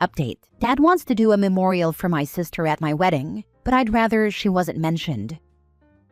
Update. Dad wants to do a memorial for my sister at my wedding, but I'd rather she wasn't mentioned.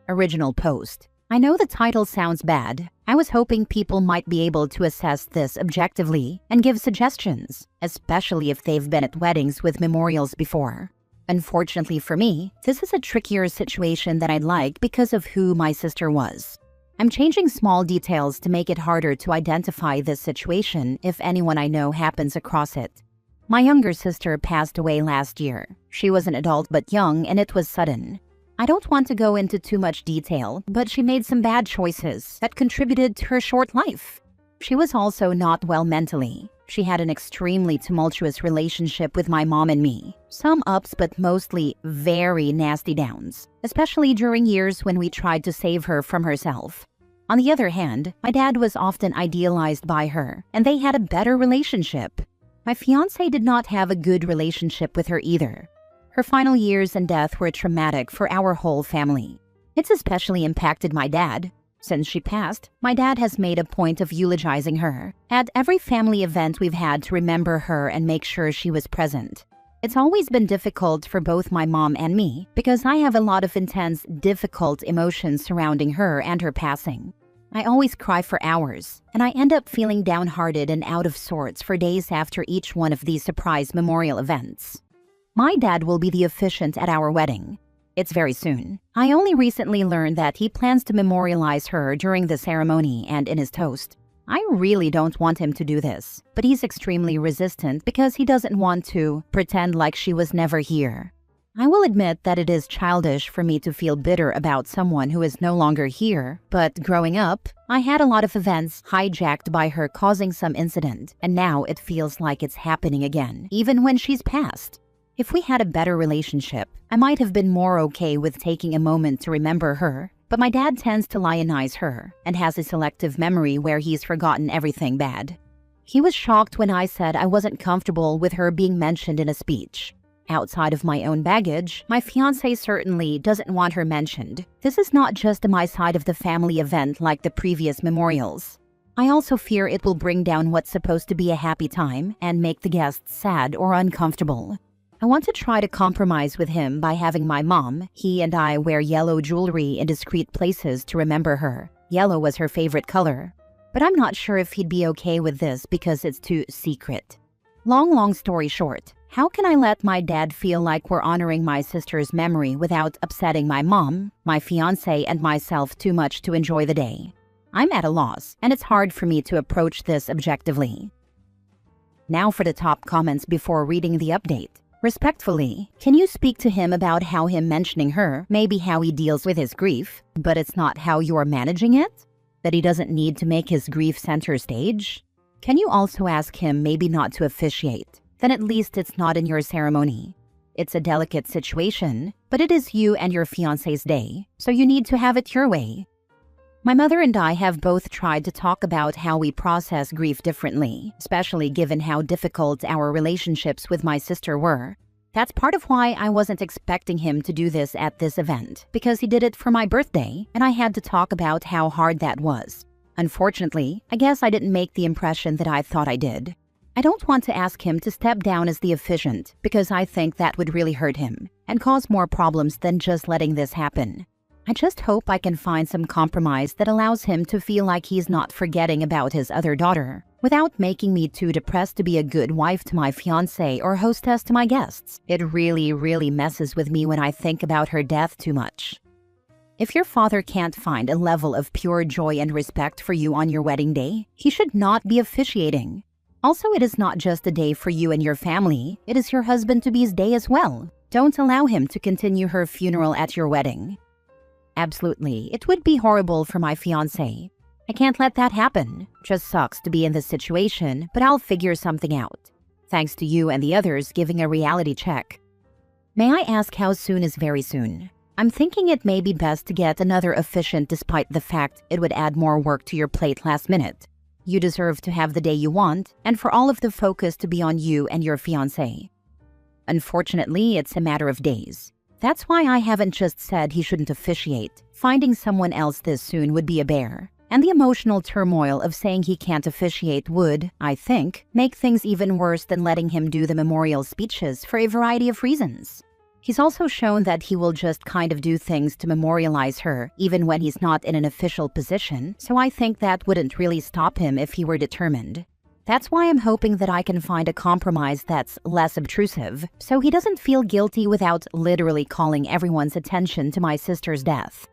Original post. I know the title sounds bad. I was hoping people might be able to assess this objectively and give suggestions, especially if they've been at weddings with memorials before. Unfortunately for me, this is a trickier situation than I'd like because of who my sister was. I'm changing small details to make it harder to identify this situation if anyone I know happens across it. My younger sister passed away last year. She was an adult but young, and it was sudden. I don't want to go into too much detail, but she made some bad choices that contributed to her short life. She was also not well mentally. She had an extremely tumultuous relationship with my mom and me. Some ups, but mostly very nasty downs, especially during years when we tried to save her from herself. On the other hand, my dad was often idealized by her, and they had a better relationship. My fiancé did not have a good relationship with her either. Her final years and death were traumatic for our whole family. It's especially impacted my dad. Since she passed, my dad has made a point of eulogizing her at every family event we've had to remember her and make sure she was present. It's always been difficult for both my mom and me because I have a lot of intense, difficult emotions surrounding her and her passing. I always cry for hours, and I end up feeling downhearted and out of sorts for days after each one of these surprise memorial events. My dad will be the officiant at our wedding. It's very soon. I only recently learned that he plans to memorialize her during the ceremony and in his toast. I really don't want him to do this, but he's extremely resistant because he doesn't want to pretend like she was never here. I will admit that it is childish for me to feel bitter about someone who is no longer here, but growing up, I had a lot of events hijacked by her causing some incident, and now it feels like it's happening again, even when she's passed. If we had a better relationship, I might have been more okay with taking a moment to remember her, but my dad tends to lionize her and has a selective memory where he's forgotten everything bad. He was shocked when I said I wasn't comfortable with her being mentioned in a speech. Outside of my own baggage, my fiancé certainly doesn't want her mentioned. This is not just a my side of the family event like the previous memorials. I also fear it will bring down what's supposed to be a happy time and make the guests sad or uncomfortable. I want to try to compromise with him by having my mom, he and I wear yellow jewelry in discreet places to remember her. Yellow was her favorite color. But I'm not sure if he'd be okay with this because it's too secret. Long story short, how can I let my dad feel like we're honoring my sister's memory without upsetting my mom, my fiancé, and myself too much to enjoy the day? I'm at a loss, and it's hard for me to approach this objectively. Now for the top comments before reading the update. Respectfully, can you speak to him about how him mentioning her may be how he deals with his grief, but it's not how you're managing it? That he doesn't need to make his grief center stage? Can you also ask him maybe not to officiate? Then at least it's not in your ceremony. It's a delicate situation, but it is you and your fiancé's day, so you need to have it your way. My mother and I have both tried to talk about how we process grief differently, especially given how difficult our relationships with my sister were. That's part of why I wasn't expecting him to do this at this event, because he did it for my birthday, and I had to talk about how hard that was. Unfortunately, I guess I didn't make the impression that I thought I did. I don't want to ask him to step down as the officiant, because I think that would really hurt him and cause more problems than just letting this happen. I just hope I can find some compromise that allows him to feel like he's not forgetting about his other daughter, without making me too depressed to be a good wife to my fiancé or hostess to my guests. It really messes with me when I think about her death too much. If your father can't find a level of pure joy and respect for you on your wedding day, he should not be officiating. Also, it is not just a day for you and your family, it is your husband-to-be's day as well. Don't allow him to continue her funeral at your wedding. Absolutely, it would be horrible for my fiancé. I can't let that happen. Just sucks to be in this situation, but I'll figure something out. Thanks to you and the others giving a reality check. May I ask how soon is very soon? I'm thinking it may be best to get another officiant despite the fact it would add more work to your plate last minute. You deserve to have the day you want, and for all of the focus to be on you and your fiancé. Unfortunately, it's a matter of days. That's why I haven't just said he shouldn't officiate. Finding someone else this soon would be a bear. And the emotional turmoil of saying he can't officiate would, I think, make things even worse than letting him do the memorial speeches for a variety of reasons. He's also shown that he will just kind of do things to memorialize her, even when he's not in an official position, so I think that wouldn't really stop him if he were determined. That's why I'm hoping that I can find a compromise that's less obtrusive, so he doesn't feel guilty without literally calling everyone's attention to my sister's death.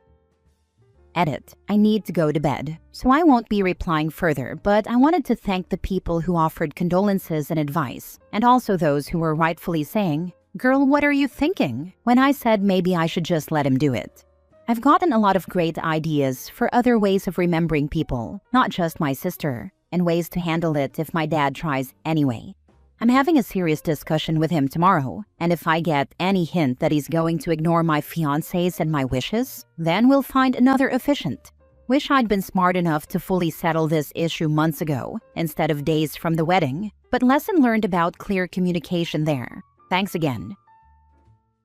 Edit. I need to go to bed, so I won't be replying further, but I wanted to thank the people who offered condolences and advice, and also those who were rightfully saying, "Girl, what are you thinking?" when I said maybe I should just let him do it. I've gotten a lot of great ideas for other ways of remembering people, not just my sister, and ways to handle it if my dad tries anyway. I'm having a serious discussion with him tomorrow, and if I get any hint that he's going to ignore my fiancés and my wishes, then we'll find another efficient. Wish I'd been smart enough to fully settle this issue months ago, instead of days from the wedding, but lesson learned about clear communication there. Thanks again.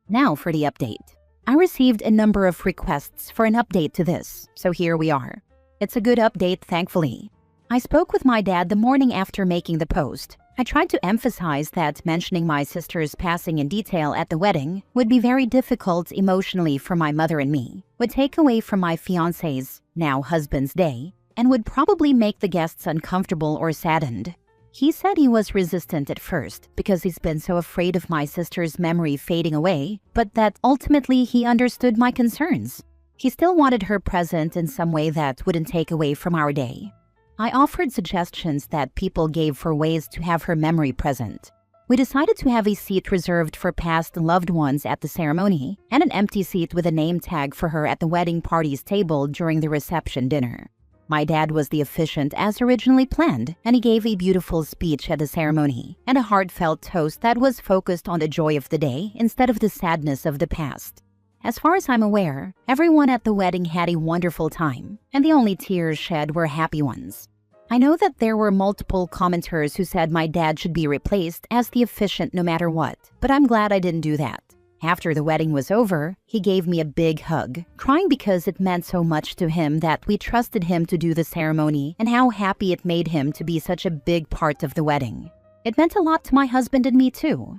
Now for the update. I received a number of requests for an update to this, so here we are. It's a good update, thankfully. I spoke with my dad the morning after making the post. I tried to emphasize that mentioning my sister's passing in detail at the wedding would be very difficult emotionally for my mother and me, would take away from my fiancé's, now husband's, day, and would probably make the guests uncomfortable or saddened. He said he was resistant at first because he's been so afraid of my sister's memory fading away, but that ultimately he understood my concerns. He still wanted her present in some way that wouldn't take away from our day. I offered suggestions that people gave for ways to have her memory present. We decided to have a seat reserved for past loved ones at the ceremony and an empty seat with a name tag for her at the wedding party's table during the reception dinner. My dad was the officiant as originally planned, and he gave a beautiful speech at the ceremony and a heartfelt toast that was focused on the joy of the day instead of the sadness of the past. As far as I'm aware, everyone at the wedding had a wonderful time, and the only tears shed were happy ones. I know that there were multiple commenters who said my dad should be replaced as the officiant no matter what, but I'm glad I didn't do that. After the wedding was over, he gave me a big hug, crying because it meant so much to him that we trusted him to do the ceremony and how happy it made him to be such a big part of the wedding. It meant a lot to my husband and me too.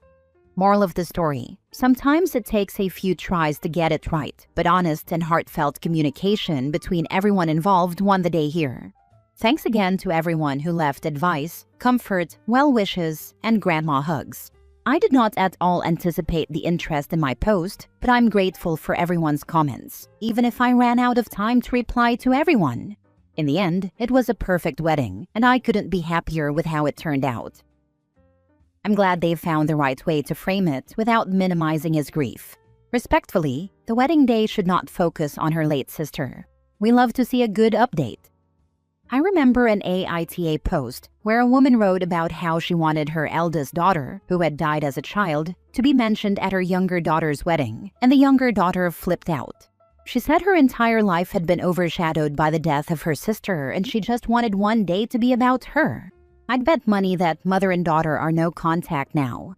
Moral of the story: sometimes it takes a few tries to get it right, but honest and heartfelt communication between everyone involved won the day here. Thanks again to everyone who left advice, comfort, well wishes, and grandma hugs. I did not at all anticipate the interest in my post, but I'm grateful for everyone's comments, even if I ran out of time to reply to everyone. In the end, it was a perfect wedding, and I couldn't be happier with how it turned out. I'm glad they found the right way to frame it without minimizing his grief. Respectfully, the wedding day should not focus on her late sister. We love to see a good update. I remember an AITA post where a woman wrote about how she wanted her eldest daughter, who had died as a child, to be mentioned at her younger daughter's wedding, and the younger daughter flipped out. She said her entire life had been overshadowed by the death of her sister and she just wanted one day to be about her. I'd bet money that mother and daughter are no contact now.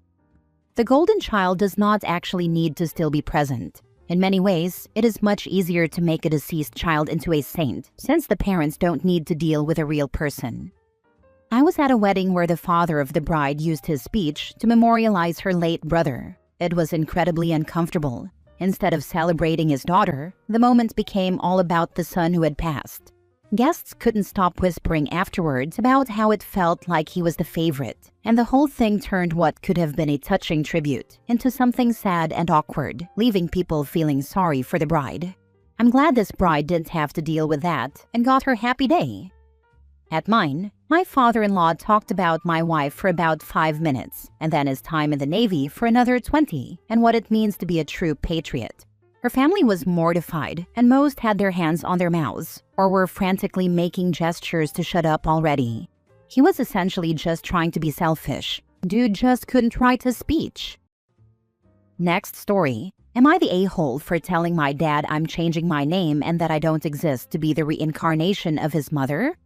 The golden child does not actually need to still be present. In many ways, it is much easier to make a deceased child into a saint, since the parents don't need to deal with a real person. I was at a wedding where the father of the bride used his speech to memorialize her late brother. It was incredibly uncomfortable. Instead of celebrating his daughter, the moment became all about the son who had passed. Guests couldn't stop whispering afterwards about how it felt like he was the favorite, and the whole thing turned what could have been a touching tribute into something sad and awkward, leaving people feeling sorry for the bride. I'm glad this bride didn't have to deal with that and got her happy day. At mine, my father-in-law talked about my wife for about 5 minutes, and then his time in the Navy for another 20, and what it means to be a true patriot. Her family was mortified, and most had their hands on their mouths, or were frantically making gestures to shut up already. He was essentially just trying to be selfish. Dude just couldn't write a speech. Next story. Am I the a-hole for telling my dad I'm changing my name and that I don't exist to be the reincarnation of his mother?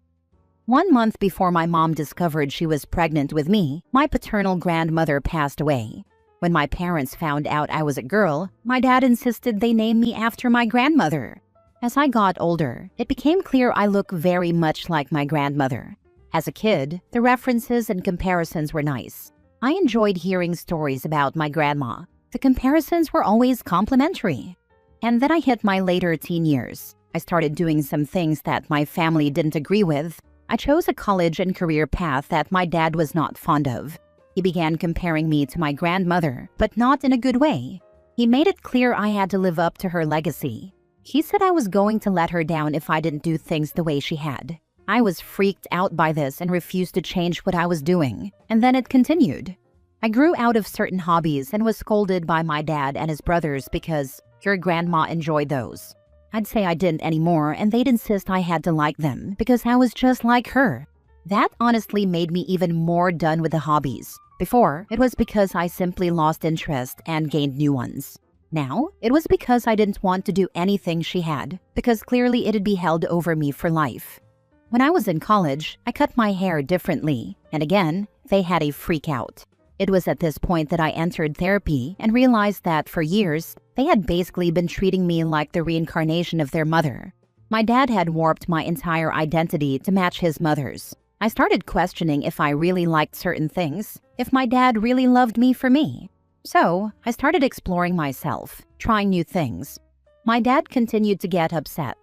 1 month before my mom discovered she was pregnant with me, my paternal grandmother passed away. When my parents found out I was a girl, my dad insisted they name me after my grandmother. As I got older, it became clear I look very much like my grandmother. As a kid, the references and comparisons were nice. I enjoyed hearing stories about my grandma. The comparisons were always complimentary. And then I hit my later teen years. I started doing some things that my family didn't agree with. I chose a college and career path that my dad was not fond of. He began comparing me to my grandmother, but not in a good way. He made it clear I had to live up to her legacy. He said I was going to let her down if I didn't do things the way she had. I was freaked out by this and refused to change what I was doing. And then it continued. I grew out of certain hobbies and was scolded by my dad and his brothers because your grandma enjoyed those. I'd say I didn't anymore, and they'd insist I had to like them because I was just like her. That honestly made me even more done with the hobbies. Before, it was because I simply lost interest and gained new ones. Now, it was because I didn't want to do anything she had, because clearly it'd be held over me for life. When I was in college, I cut my hair differently, and again, they had a freak out. It was at this point that I entered therapy and realized that for years, they had basically been treating me like the reincarnation of their mother. My dad had warped my entire identity to match his mother's. I started questioning if I really liked certain things, if my dad really loved me for me. So, I started exploring myself, trying new things. My dad continued to get upset.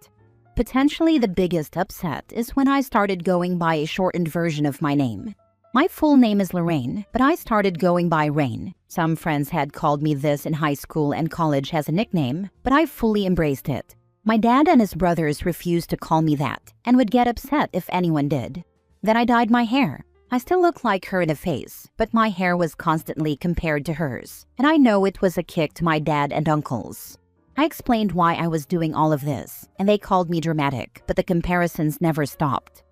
Potentially the biggest upset is when I started going by a shortened version of my name. My full name is Lorraine, but I started going by Rain. Some friends had called me this in high school and college as a nickname, but I fully embraced it. My dad and his brothers refused to call me that and would get upset if anyone did. Then I dyed my hair. I still look like her in a face, but my hair was constantly compared to hers, and I know it was a kick to my dad and uncles. I explained why I was doing all of this, and they called me dramatic, but the comparisons never stopped.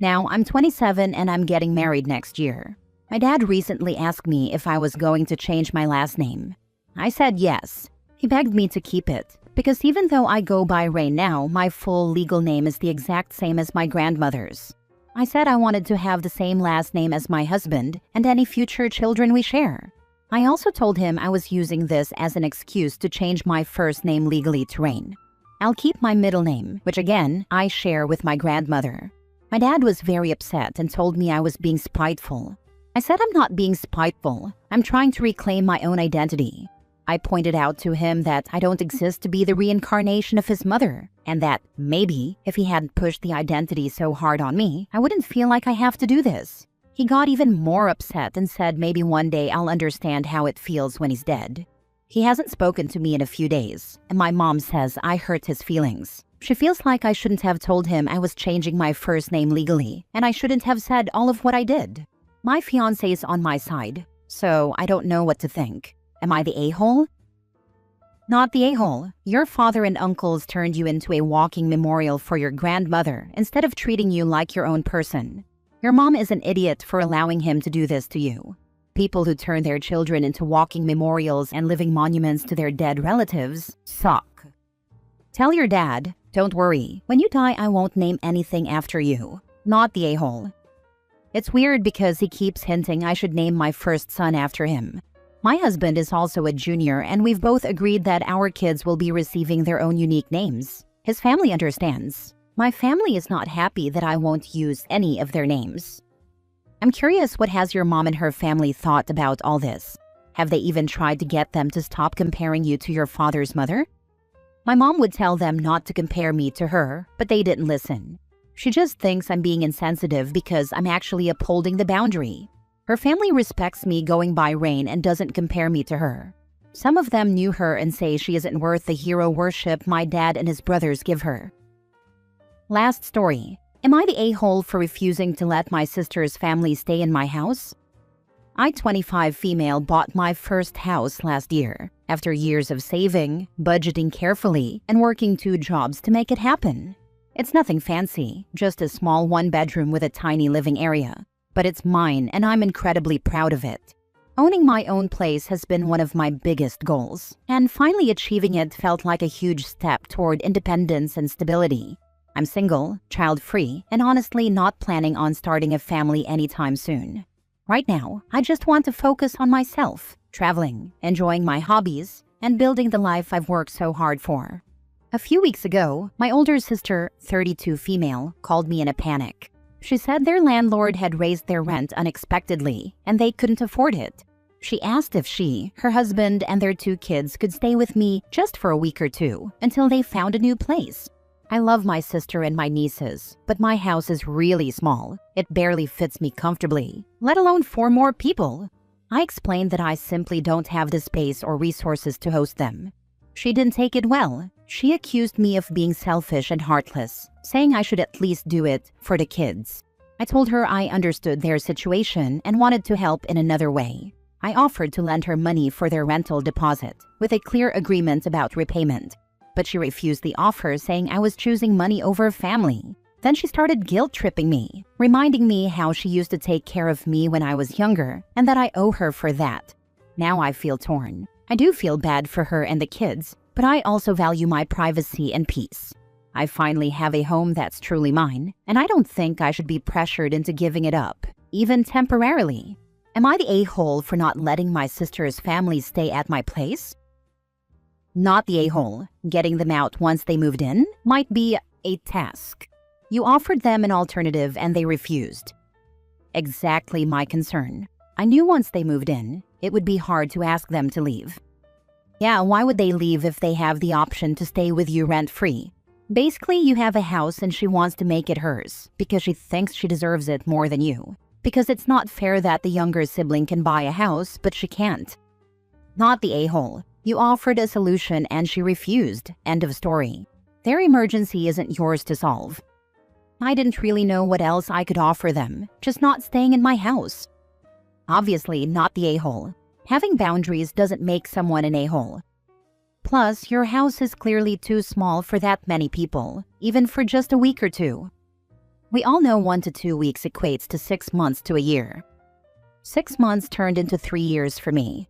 Now, I'm 27 and I'm getting married next year. My dad recently asked me if I was going to change my last name. I said yes. He begged me to keep it, because even though I go by Rain now, my full legal name is the exact same as my grandmother's. I said I wanted to have the same last name as my husband and any future children we share. I also told him I was using this as an excuse to change my first name legally to Rain. I'll keep my middle name, which again, I share with my grandmother. My dad was very upset and told me I was being spiteful. I said I'm not being spiteful. I'm trying to reclaim my own identity. I pointed out to him that I don't exist to be the reincarnation of his mother, and that maybe if he hadn't pushed the identity so hard on me, I wouldn't feel like I have to do this. He got even more upset and said maybe one day I'll understand how it feels when he's dead. He hasn't spoken to me in a few days, and my mom says I hurt his feelings. She feels like I shouldn't have told him I was changing my first name legally, and I shouldn't have said all of what I did. My fiancé is on my side, so I don't know what to think. Am I the a-hole? Not the a-hole. Your father and uncles turned you into a walking memorial for your grandmother instead of treating you like your own person. Your mom is an idiot for allowing him to do this to you. People who turn their children into walking memorials and living monuments to their dead relatives suck. Tell your dad, don't worry, when you die I won't name anything after you. Not the a-hole. It's weird because he keeps hinting I should name my first son after him. My husband is also a junior, and we've both agreed that our kids will be receiving their own unique names. His family understands. My family is not happy that I won't use any of their names. I'm curious, what has your mom and her family thought about all this? Have they even tried to get them to stop comparing you to your father's mother? My mom would tell them not to compare me to her, but they didn't listen. She just thinks I'm being insensitive because I'm actually upholding the boundary. Her family respects me going by Rain and doesn't compare me to her. Some of them knew her and say she isn't worth the hero worship my dad and his brothers give her. Last story. Am I the a-hole for refusing to let my sister's family stay in my house? I, 25 female, bought my first house last year, after years of saving, budgeting carefully, and working 2 jobs to make it happen. It's nothing fancy, just a small 1-bedroom with a tiny living area. But it's mine, and I'm incredibly proud of it. Owning my own place has been one of my biggest goals, and finally achieving it felt like a huge step toward independence and stability. I'm single, child-free, and honestly not planning on starting a family anytime soon. Right now, I just want to focus on myself, traveling, enjoying my hobbies, and building the life I've worked so hard for. A few weeks ago, my older sister, 32 female, called me in a panic. She said their landlord had raised their rent unexpectedly and they couldn't afford it. She asked if she, her husband, and their 2 kids could stay with me just for a week or 2 until they found a new place. I love my sister and my nieces, but my house is really small. It barely fits me comfortably, let alone 4 more people. I explained that I simply don't have the space or resources to host them. She didn't take it well. She accused me of being selfish and heartless, saying I should at least do it for the kids. I told her I understood their situation and wanted to help in another way. I offered to lend her money for their rental deposit, with a clear agreement about repayment. But she refused the offer, saying I was choosing money over family. Then she started guilt-tripping me, reminding me how she used to take care of me when I was younger, and that I owe her for that. Now I feel torn. I do feel bad for her and the kids, but I also value my privacy and peace. I finally have a home that's truly mine, and I don't think I should be pressured into giving it up, even temporarily. Am I the a-hole for not letting my sister's family stay at my place? Not the a-hole. Getting them out once they moved in might be a task. You offered them an alternative and they refused. Exactly my concern. I knew once they moved in, it would be hard to ask them to leave. Yeah, why would they leave if they have the option to stay with you rent-free? Basically, you have a house and she wants to make it hers because she thinks she deserves it more than you. Because it's not fair that the younger sibling can buy a house, but she can't. Not the a-hole. You offered a solution and she refused. End of story. Their emergency isn't yours to solve. I didn't really know what else I could offer them, just not staying in my house. Obviously, not the a-hole. Having boundaries doesn't make someone an a-hole. Plus, your house is clearly too small for that many people, even for just a week or 2. We all know 1 to 2 weeks equates to 6 months to a year. 6 months turned into 3 years for me.